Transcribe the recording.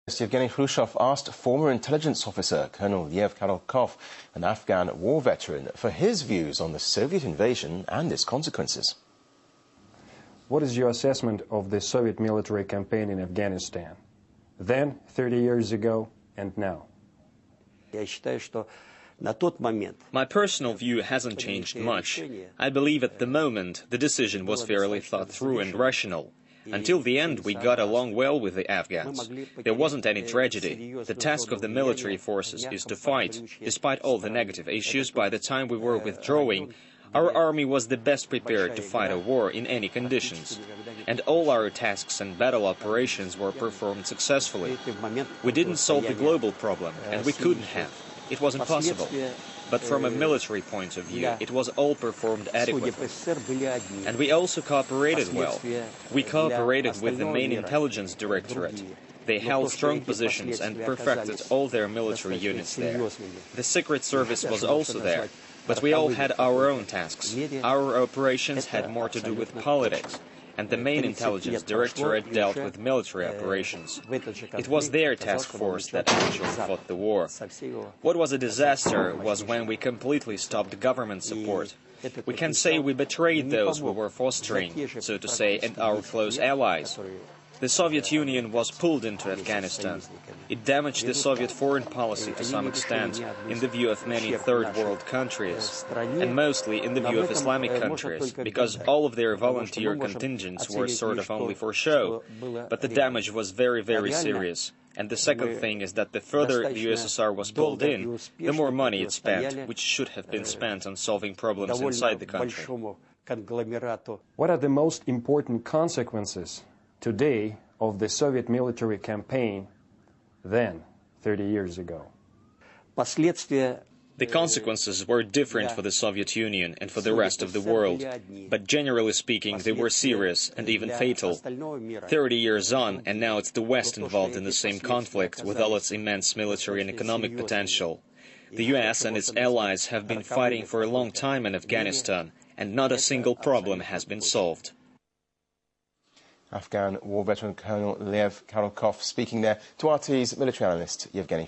Eugene Khrushchev asked former intelligence officer Colonel Lev Korolkov, an Afghan war veteran, for his views on the Soviet invasion and its consequences. What is your assessment of the Soviet military campaign in Afghanistan? Then, 30 years ago, and now? My personal view hasn't changed much. I believe at the moment the decision was fairly thought through and rational. Until the end, we got along well with the Afghans. There wasn't any tragedy. The task of the military forces is to fight. Despite all the negative issues, by the time we were withdrawing, our army was the best prepared to fight a war in any conditions. And all our tasks and battle operations were performed successfully. We didn't solve the global problem, and we couldn't have. It was impossible. But from a military point of view, it was all performed adequately. And we also cooperated well. We cooperated with the main intelligence directorate. They held strong positions and perfected all their military units there. The Secret Service was also there, but we all had our own tasks. Our operations had more to do with politics, and the main intelligence directorate dealt with military operations. It was their task force that actually fought the war. What was a disaster was when we completely stopped government support. We can say we betrayed those we were fostering, so to say, and our close allies. The Soviet Union was pulled into Afghanistan. It damaged the Soviet foreign policy to some extent in the view of many third world countries, and mostly in the view of Islamic countries, because all of their volunteer contingents were sort of only for show. But the damage was very, very serious. And the second thing is that the further the USSR was pulled in, the more money it spent, which should have been spent on solving problems inside the country. What are the most important consequences today of the Soviet military campaign then, 30 years ago? The consequences were different for the Soviet Union and for the rest of the world, but generally speaking they were serious and even fatal. 30 years on, and now it's the West involved in the same conflict with all its immense military and economic potential. The US and its allies have been fighting for a long time in Afghanistan, and not a single problem has been solved. Afghan war veteran Colonel Lev Korolkov speaking there to RT's military analyst Eugene